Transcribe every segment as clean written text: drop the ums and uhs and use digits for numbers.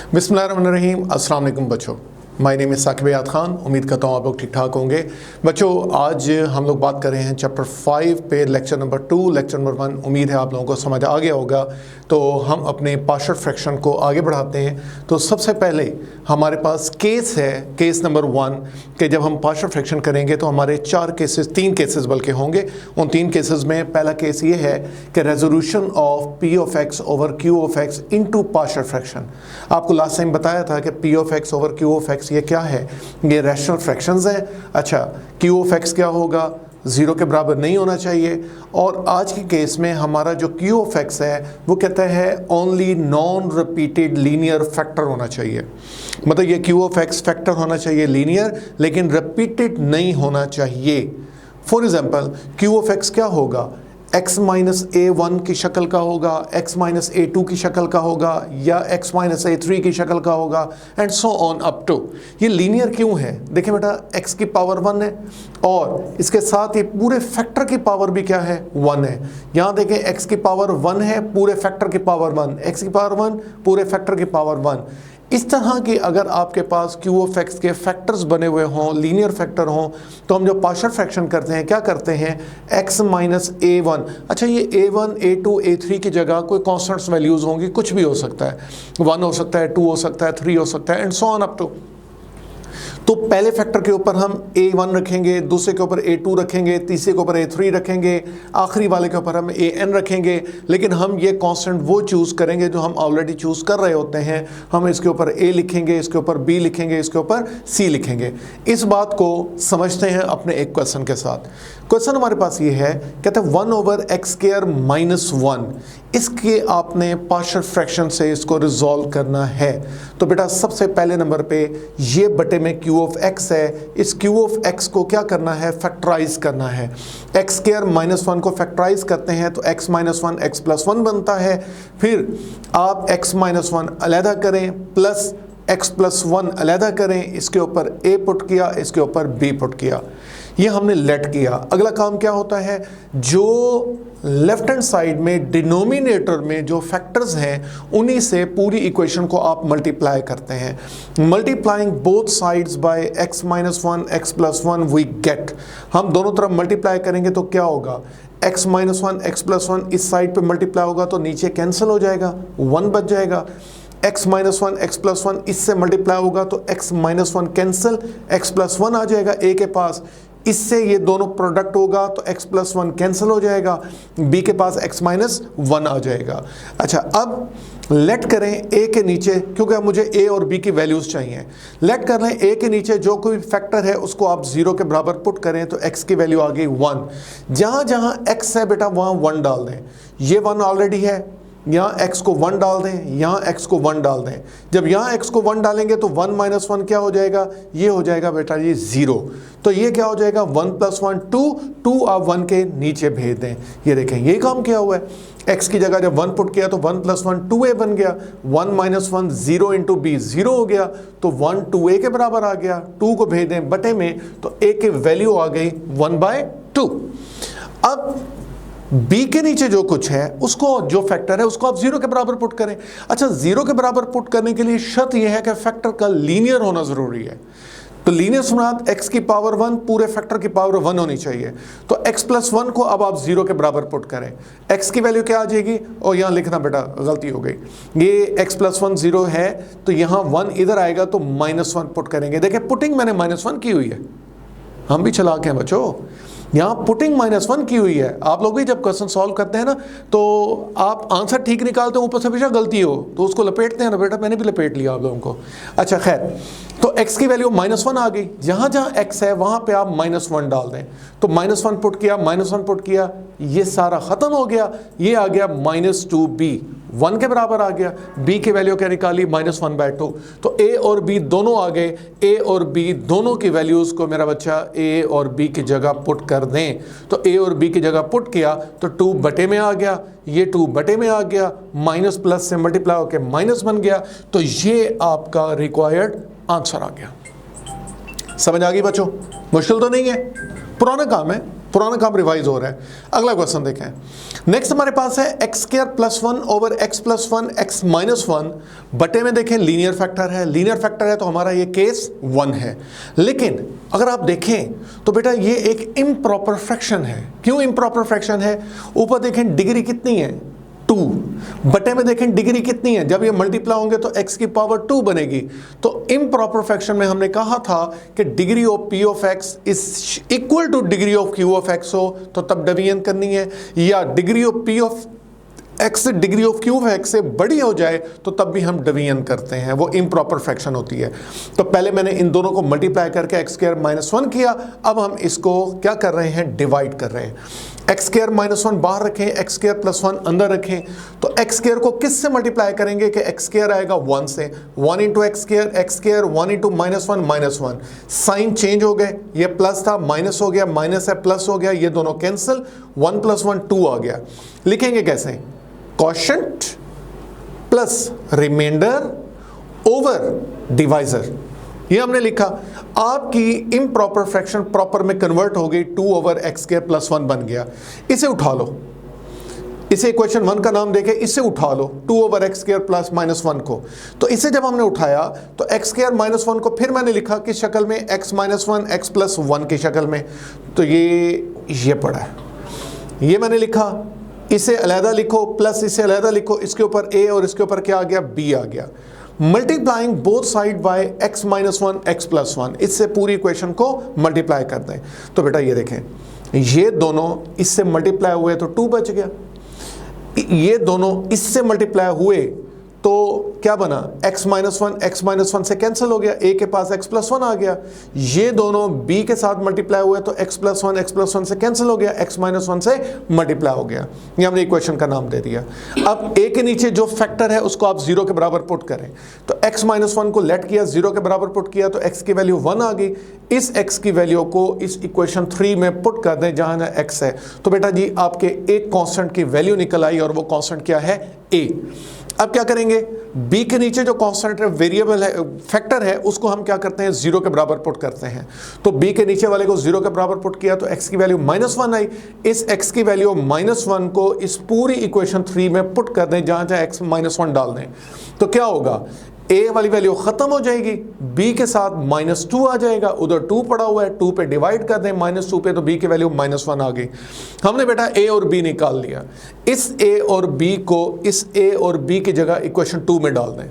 बिस्मिल्लाहिर्रहमानिर्रहीम। अस्सलाम वालेकुम बच्चों, माय नेम इज़ साकिब याद खान। उम्मीद करता हूँ आप लोग ठीक ठाक होंगे। बच्चों, आज हम लोग बात कर रहे हैं चैप्टर 5 पे, लेक्चर नंबर 2, लेक्चर नंबर 1। उम्मीद है आप लोगों को समझ आ गया होगा। तो हम अपने पार्शियल फ्रैक्शन को आगे बढ़ाते हैं। तो सबसे पहले हमारे पास केस है, केस नंबर 1, कि जब हम पार्शियल फ्रैक्शन करेंगे तो हमारे 3 केसेस बल्कि होंगे। उन 3 केसेस में पहला केस ये है कि resolution of P of x over Q of x into partial fraction. आपको लास्ट टाइम बताया था कि P of x over Q of x ये क्या है, ये रैशनल फ्रैक्शंस हैं। अच्छा, क्यू ऑफ एक्स क्या होगा, 0 के बराबर नहीं होना चाहिए। और आज के केस में हमारा जो क्यू ऑफ एक्स है वो कहता है only non repeated linear factor होना चाहिए। मतलब ये क्यू ऑफ एक्स फैक्टर होना चाहिए लीनियर, लेकिन रिपीटेड नहीं होना चाहिए। For example, Q of x क्या होगा, x माइनस a1 की शक्ल का होगा, x माइनस a2 की शक्ल का होगा, या x माइनस a3 की शक्ल का होगा, and so on up to. ये लीनियर क्यों है? देखिए बेटा, x की पावर 1 है और इसके साथ ये पूरे फैक्टर की पावर भी क्या है, 1 है। यहाँ देखें, x की पावर 1 है, पूरे फैक्टर की पावर 1, x की पावर 1, पूरे फैक्टर की पावर 1। इस तरह की अगर आपके पास क्यू ऑफ एक्स के फैक्टर्स बने हुए हों, लीनियर फैक्टर हों, तो हम जो पार्शियल फ्रैक्शन करते हैं क्या करते हैं, x माइनस a1। अच्छा, ये a1, a2, a3 की जगह कोई कॉन्स्टेंट्स वैल्यूज़ होंगी, कुछ भी हो सकता है, 1 हो सकता है, 2 हो सकता है, 3 हो सकता है, and so on up to. तो पहले फैक्टर के ऊपर हम a1 रखेंगे, दूसरे के ऊपर a2 रखेंगे, तीसरे के ऊपर a3 रखेंगे, आखिरी वाले के ऊपर हम an रखेंगे। लेकिन हम ये कांस्टेंट वो चूज़ करेंगे जो हम ऑलरेडी चूज़ कर रहे होते हैं। हम इसके ऊपर a लिखेंगे, इसके ऊपर b लिखेंगे, इसके ऊपर c लिखेंगे। इस बात को समझते हैं अपने एक क्वेश्चन के साथ। क्वेश्चन हमारे पास ये है, कहते हैं 1 ओवर एक्स स्क्वायर माइनस 1। इसके आपने पार्शियल फ्रैक्शन से इसको रिजॉल्व करना है। तो बेटा, सबसे पहले नंबर पे ये बटे में क्यू ऑफ एक्स है, इस क्यू ऑफ एक्स को क्या करना है, फैक्टराइज करना है। एक्स स्क्वायर माइनस 1 को फैक्टराइज करते हैं तो एक्स माइनस 1 एक्स प्लस 1 बनता है। फिर आप एक्स माइनस 1 अलहदा करें, प्लस एक्स प्लस 1 अलहदा करें, इसके ऊपर a पुट किया, इसके ऊपर b पुट किया। ये हमने लेट किया। अगला काम क्या होता है, जो लेफ्ट हैंड साइड में डिनोमिनेटर में जो फैक्टर्स हैं उन्हीं से पूरी इक्वेशन को आप मल्टीप्लाई करते हैं। Multiplying both sides by x minus 1 x plus 1 we get. हम दोनों तरफ मल्टीप्लाई करेंगे तो क्या होगा, x माइनस 1 x प्लस 1 इस साइड पे मल्टीप्लाई होगा तो नीचे कैंसिल हो जाएगा, 1 बच जाएगा। x माइनस 1 x प्लस 1 इससे मल्टीप्लाई होगा तो x minus 1 cancel, x plus 1 आ जाएगा a के पास, इससे ये दोनों प्रोडक्ट होगा तो x प्लस 1 कैंसिल हो जाएगा, b के पास x माइनस 1 आ जाएगा। अच्छा, अब लेट करें a के नीचे, क्योंकि अब मुझे a और b की वैल्यूज़ चाहिए। लेट कर लें a के नीचे जो कोई फैक्टर है उसको आप 0 के बराबर पुट करें तो x की वैल्यू आ गई 1। जहाँ जहाँ x है बेटा वहाँ 1 डाल दें। ये 1 ऑलरेडी है, यहाँ x को 1 डाल दें, यहाँ x को 1 डाल दें। जब यहाँ x को 1 डालेंगे तो 1 माइनस 1 क्या हो जाएगा, ये हो जाएगा बेटा ये 0। तो ये क्या हो जाएगा, 1 प्लस 1 2, 2 आप 1 के नीचे भेज दें। ये देखें, ये काम किया हुआ है। x की जगह जब 1 पुट किया तो 1 प्लस 1 2a बन गया, 1 माइनस 1 0 इंटू b 0 हो गया, तो 1 2a के बराबर आ गया। 2 को भेज दें बटे में तो a की वैल्यू आ गई 1/2। अब b के नीचे जो कुछ है उसको, जो फैक्टर है उसको आप 0 के बराबर पुट करें। अच्छा, 0 के बराबर पुट करने के लिए शर्त यह है कि फैक्टर का लीनियर होना ज़रूरी है। तो लीनियर सुनात x की पावर 1 पूरे फैक्टर की पावर 1 होनी चाहिए। तो x प्लस 1 को अब आप 0 के बराबर पुट करें, x की वैल्यू क्या आ जाएगी, और यहाँ लिखना बेटा गलती हो गई, ये x प्लस 1 0 है तो यहाँ 1 इधर आएगा तो माइनस 1 पुट करेंगे। देखिए, पुटिंग मैंने -1 की हुई है, हम भी चलाक हैं बच्चों, यहाँ पुटिंग -1 की हुई है। आप लोग भी जब क्वेश्चन सॉल्व करते हैं ना तो आप आंसर ठीक निकालते हैं, ऊपर से बेशक गलती हो तो उसको लपेटते हैं ना बेटा, मैंने भी लपेट लिया आप लोगों को। अच्छा खैर, तो x की वैल्यू -1 आ गई। जहाँ जहाँ x है वहाँ पे आप -1 डाल दें। तो -1 पुट किया, -1 पुट किया, ये सारा ख़त्म हो गया। ये आ गया -2b, 1 के बराबर आ गया। b की वैल्यू क्या निकाली, -1/2। तो a और b दोनों आ गए। a और b दोनों की वैल्यूज़ को मेरा बच्चा a और b की जगह पुट कर दें। तो a और b की जगह पुट किया तो 2 बटे में आ गया, ये 2 बटे में आ गया, माइनस प्लस से मल्टीप्लाई होकर माइनस बन गया। तो ये आपका रिक्वायर्ड आंसर आ गया। समझ आ गई बच्चों? मुश्किल तो नहीं है, पुराना काम है, पुराना काम रिवाइज हो रहा है। अगला क्वेश्चन देखें। नेक्स्ट हमारे पास है x square plus 1 over x plus 1 x minus 1 बटे में देखें लीनियर फैक्टर है। लीनियर फैक्टर है तो हमारा ये केस 1 है। लेकिन अगर आप देखें तो बेटा ये एक इम्प्रॉपर फ्रैक्शन है। क्यों इम्प्रॉपर फ्रैक्शन है? ऊपर देखें डिग्री कितनी है 2, बटे में देखें डिग्री कितनी है, जब ये मल्टीप्लाई होंगे तो x की पावर 2 बनेगी। तो इम्प्रॉपर फ्रैक्शन में हमने कहा था कि degree of p of x is equal two degree of q of x हो तो तब डिवीजन करनी है, या degree of p of x degree of q of x से बड़ी हो जाए तो तब भी हम डिवीजन करते हैं, वो इम्प्रॉपर फ्रैक्शन होती है। तो पहले मैंने इन दोनों को मल्टीप्लाई करके एक्स स्क्वायर माइनस 1 किया, अब हम इसको क्या कर रहे हैं, डिवाइड कर रहे हैं। एक्स स्क्वायर माइनस 1 बाहर रखें, एक्स स्क्वायर प्लस 1 अंदर रखें। तो एक्स स्क्वायर को किस से मल्टीप्लाई करेंगे कि एक्स स्क्वायर आएगा 1 से, 1 into x square 1 into minus 1, sign change हो गए, ये प्लस था माइनस हो गया, माइनस है प्लस हो गया, ये दोनों कैंसिल, 1 प्लस 1 2 आ गया। लिखेंगे कैसे, quotient plus remainder over divisor, ये हमने लिखा। आपकी इम्प्रॉपर फ्रैक्शन प्रॉपर में कन्वर्ट हो गई, 2 ओवर एक्स स्क्वायर प्लस 1 बन गया। इसे उठा लो, इसे इक्वेशन 1 का नाम देके इसे उठा लो, 2 over x square plus minus 1 को। तो इसे जब हमने उठाया तो एक्स स्क्वायर माइनस 1 को फिर मैंने लिखा किस शक्ल में, एक्स माइनस 1 एक्स प्लस 1 की शक्ल में। तो ये पड़ा है, ये मैंने लिखा। इसे अलहदा लिखो प्लस इसे अलहदा लिखो, इसके ऊपर a और इसके ऊपर क्या आ गया, b आ गया। Multiplying both side by x minus 1 x plus 1, इससे पूरी इक्वेशन को मल्टीप्लाई कर दें। तो बेटा ये देखें, ये दोनों इससे मल्टीप्लाई हुए तो 2 बच गया, ये दोनों इससे मल्टीप्लाई हुए तो क्या बना, x माइनस 1 से कैंसिल हो गया, a के पास x प्लस 1 आ गया। ये दोनों b के साथ मल्टीप्लाई हुए तो x प्लस 1 से कैंसिल हो गया, x माइनस 1 से मल्टीप्लाई हो गया। ये हमने इक्वेशन का नाम दे दिया। अब a के नीचे जो फैक्टर है उसको आप 0 के बराबर पुट करें। तो x माइनस 1 को लेट किया, 0 के बराबर पुट किया तो x की वैल्यू 1 आ गई। इस x की वैल्यू को इस इक्वेशन 3 में पुट कर दें जहां ना x है। तो बेटा जी आपके एक कांस्टेंट की वैल्यू निकल आई और वो कांस्टेंट क्या है, a। अब क्या करेंगे, b के नीचे जो कांस्टेंट वेरिएबल है, फैक्टर है, उसको हम क्या करते हैं, 0 के बराबर पुट करते हैं। तो b के नीचे वाले को 0 के बराबर पुट किया तो x की वैल्यू -1 आई। इस x की वैल्यू -1 को इस पूरी इक्वेशन 3 में पुट कर दें जहां जहां x -1 डाल दें। तो क्या होगा, a वाली वैल्यू खत्म हो जाएगी, b के साथ -2 आ जाएगा, उधर 2 पड़ा हुआ है, 2 पे डिवाइड कर दें -2 पे तो b की वैल्यू -1 आ गई। हमने बेटा a और b निकाल लिया। इस a और b को इस a और b की जगह इक्वेशन 2 में डाल दें।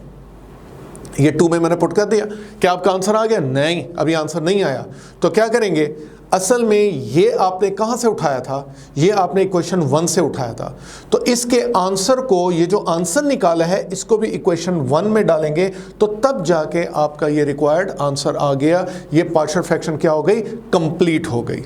ये 2 में मैंने पुट कर दिया। क्या आपका आंसर आ गया? नहीं, अभी आंसर नहीं आया। तो क्या करेंगे, असल में ये आपने कहाँ से उठाया था, ये आपने इक्वेशन 1 से उठाया था। तो इसके आंसर को, ये जो आंसर निकाला है इसको भी इक्वेशन 1 में डालेंगे तो तब जाके आपका ये रिक्वायर्ड आंसर आ गया। ये पार्शियल फ्रैक्शन क्या हो गई, कंप्लीट हो गई।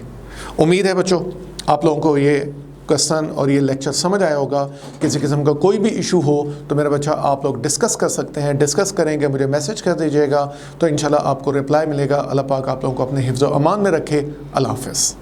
उम्मीद है बच्चों आप लोगों को ये क्वेश्चन और ये लेक्चर समझ आया होगा। किसी किस्म का कोई भी इशू हो तो मेरा बच्चा आप लोग डिस्कस कर सकते हैं, डिस्कस करेंगे, मुझे मैसेज कर दीजिएगा तो इंशाल्लाह आपको रिप्लाई मिलेगा। अल्लाह पाक आप लोगों को अपने हिफ्ज़ व अमान में रखे। अल्लाह हाफ़िज़।